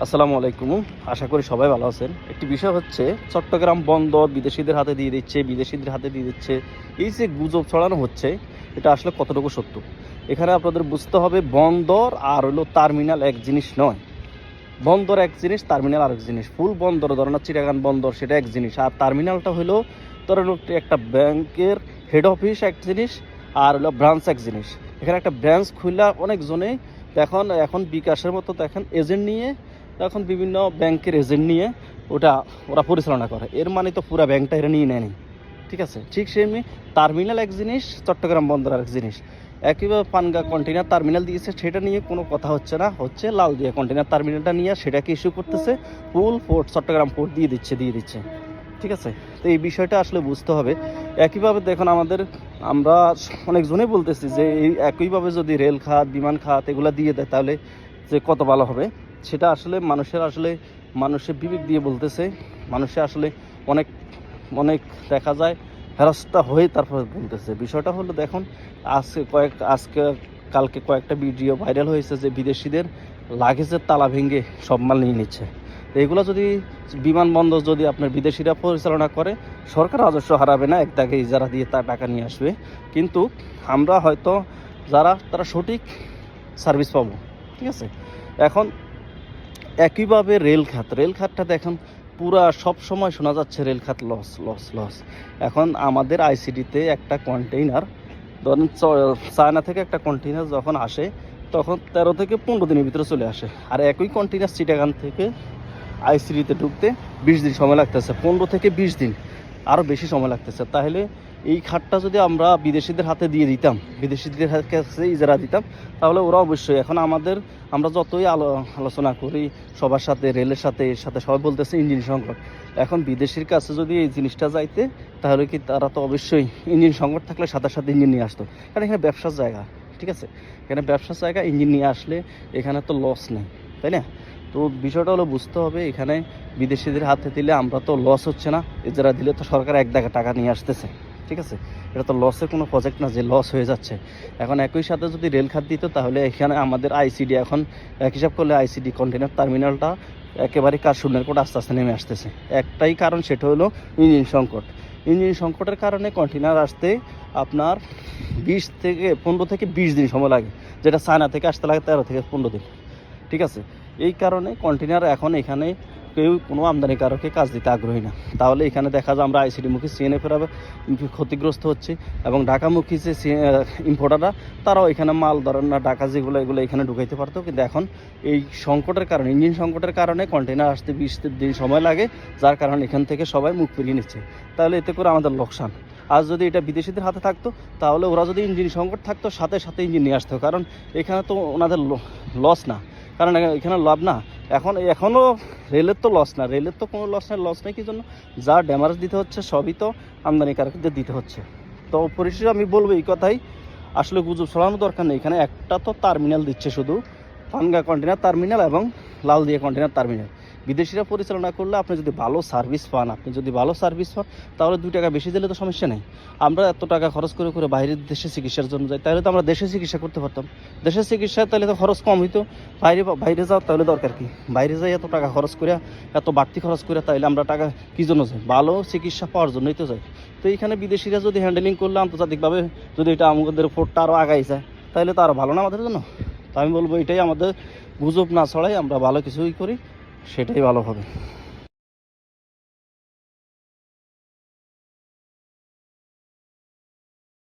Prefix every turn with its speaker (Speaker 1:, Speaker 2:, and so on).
Speaker 1: আসসালামু আলাইকুম। আশা করি সবাই ভালো আছেন। একটি বিষয় হচ্ছে চট্টগ্রাম বন্দর বিদেশিদের হাতে দিয়ে দিচ্ছে। এই যে গুজব ছড়ানো হচ্ছে, এটা আসলে কতটুকু সত্য? এখানে আপনাদের বুঝতে হবে বন্দর আর হলো টার্মিনাল এক জিনিস নয়। বন্দর এক জিনিস, টার্মিনাল আরেক জিনিস। ফুল বন্দর ধরেন চিটাগাং বন্দর সেটা এক জিনিস, আর টার্মিনালটা হলো ধরেন একটা ব্যাংকের হেড অফিস এক জিনিস, আর হলো ব্রাঞ্চ এক জিনিস। এখানে একটা ব্রাঞ্চ খুললে অনেকজনে এখন বিকাশের মতো দেখেন এজেন্ট নিয়ে, এখন বিভিন্ন ব্যাংকের এজেন্ট নিয়ে ওরা পরিচালনা করে। এর মানে তো পুরো ব্যাংকটা এরা নিয়ে নেয়নি, ঠিক আছে? ঠিক সেমনি টার্মিনাল এক জিনিস, চট্টগ্রাম বন্দর আরেক জিনিস। একইভাবে পানগা কন্টেনার টার্মিনাল দিয়েছে, সেটা নিয়ে কোনো কথা হচ্ছে না, হচ্ছে লালদিয়া কন্টেনার টার্মিনালটা নিয়ে সেটাকে ইস্যু করতেছে। ফুল পোর্ট চট্টগ্রাম পোর্ট দিয়ে দিচ্ছে, ঠিক আছে? তো এই বিষয়টা আসলে বুঝতে হবে। একইভাবে দেখুন আমরা অনেকজনেই বলতেছি যে এই একইভাবে যদি রেল খাত, বিমান খাত এগুলো দিয়ে দেয় তাহলে যে কত ভালো হবে। সেটা আসলে মানুষের বিবেক দিয়ে বলতেছে। মানুষে আসলে অনেক অনেক দেখা যায় হেরস্তা হয়ে তারপরে বলতেছে। বিষয়টা হলো দেখুন, কালকে কয়েকটা ভিডিও ভাইরাল হয়েছে যে বিদেশিদের লাগেজের তালা ভেঙে সব মাল নিয়ে নিচ্ছে। তো এগুলো যদি বিমানবন্দর যদি আপনার বিদেশিরা পরিচালনা করে, সরকার রাজস্ব হারাবে না, এক দাগে ইজারা দিয়ে তার টাকা নিয়ে আসবে। কিন্তু আমরা হয়তো তারা সঠিক সার্ভিস পাবো, ঠিক আছে? এখন একইভাবে রেল খাতটা দেখেন পুরা সব সময় শোনা যাচ্ছে রেল খাত লস। এখন আমাদের আইসিডিতে একটা কন্টেইনার ধরেন চায়না থেকে একটা কন্টেইনার যখন আসে তখন 13 থেকে 15 দিনের ভিতরে চলে আসে, আর একই কন্টেইনার চিটাগাং থেকে আইসিডিতে ঢুকতে 20 দিন সময় লাগতেছে। 15 থেকে 20 দিন আরও বেশি সময় লাগতেছে। তাহলে এই খাতটা যদি আমরা বিদেশিদের হাতে দিয়ে দিতাম, বিদেশিদের কাছে ইজারা দিতাম, তাহলে ওরা অবশ্যই এখন আমরা যতই আলোচনা করি সবার সাথে, রেলের সাথে, এর সাথে সবাই বলতেছে ইঞ্জিন সংকট। এখন বিদেশির কাছে যদি এই জিনিসটা যাইতে, তাহলে কি তারা তো অবশ্যই ইঞ্জিন সংকট থাকলে সাথে ইঞ্জিন নিয়ে আসতো। কারণ এখানে ব্যবসার জায়গা, ঠিক আছে? এখানে ব্যবসার জায়গা, ইঞ্জিন নিয়ে আসলে এখানে তো লস নেই, তাই না? তো বিষয়টা হলো বুঝতে হবে, এখানে বিদেশিদের হাতে দিলে আমরা তো লস হচ্ছে না, এজারা দিলে তো সরকার এক দাগে টাকা নিয়ে আসতেছে, ঠিক আছে? এটা তো লসের কোনো প্রজেক্ট না যে লস হয়ে যাচ্ছে। এখন একই সাথে যদি রেল খাত দিত, তাহলে এখানে আমাদের আইসিডি এখন এক হিসাব করলে আইসিডি কন্টেনার টার্মিনালটা একেবারে কাজ শূন্যের কোটা আস্তে আস্তে নেমে আসতেছে। একটাই কারণ, সেটা হলো ইঞ্জিন সংকটের কারণে কন্টেনার আসতে আপনার 15 থেকে 20 দিন সময় লাগে, যেটা চায়না থেকে আসতে লাগে 13 থেকে 15 দিন, ঠিক আছে? এই কারণে কন্টেনার এখন এখানে কেউ কোনো আমদানিকারকে কাজ দিতে আগ্রহী না। তাহলে এখানে দেখা যায় আমরা আইসিডিমুখী সিএনএফেরা ক্ষতিগ্রস্ত হচ্ছে, এবং ঢাকামুখী যে ইম্পোর্টাররা তারাও এখানে মাল ধরেন না, ঢাকা এগুলো এখানে ঢুকাইতে পারতো। কিন্তু এখন এই সংকটের কারণে, ইঞ্জিন সংকটের কারণে কন্টেনার আসতে 20 দিন সময় লাগে, যার কারণে এখান থেকে সবাই মুখ ফিরিয়ে নিচ্ছে। তাহলে এতে করে আমাদের লোকসান। আর যদি এটা বিদেশিদের হাতে থাকতো, তাহলে ওরা যদি ইঞ্জিন সংকট থাকতো সাথে ইঞ্জিন নিয়ে আসতো, কারণ এখানে তো ওনাদের লস না, কারণ এখানে লাভ না। এখনও রেলের তো লস না, রেলের তো কোনো লস নেই। কি জন্য? যা ড্যামারেজ দিতে হচ্ছে সবই তো আমদানিকারকদের দিতে হচ্ছে। তো পরিশেষে আমি বলবো এই কথাই, আসলে গুজব ছড়ানোর দরকার নেই। এখানে একটা তো টার্মিনাল দিচ্ছে শুধু, পানগা কন্টেনার টার্মিনাল এবং লালদিয়া কন্টেনার টার্মিনাল। বিদেশিরা পরিচালনা করলে আপনি যদি ভালো সার্ভিস পান, তাহলে 2 টাকা বেশি দিলে তো সমস্যা নেই। আমরা এত টাকা খরচ করে বাইরের দেশে চিকিৎসার জন্য যাই, তাহলে তো আমরা দেশে চিকিৎসা করতে পারতাম। দেশের চিকিৎসা তাহলে তো খরচ কম হইতো। বাইরে যাওয়ার তাহলে দরকার কি? বাইরে যাই এত টাকা খরচ করে, এত বাড়তি খরচ করে, তাইলে আমরা টাকা কী জন্য যাই? ভালো চিকিৎসা পাওয়ার জন্যই তো যাই। তো এইখানে বিদেশিরা যদি হ্যান্ডেলিং করলে আন্তর্জাতিকভাবে, যদি এটা আমাদের পোর্টটা আরও আগাই যায়, তাহলে তো আরও ভালো না আমাদের জন্য। তো আমি বলবো এটাই আমাদের, গুজব না ছড়াই আমরা ভালো কিছুই করি, সেটাই ভালো হবে।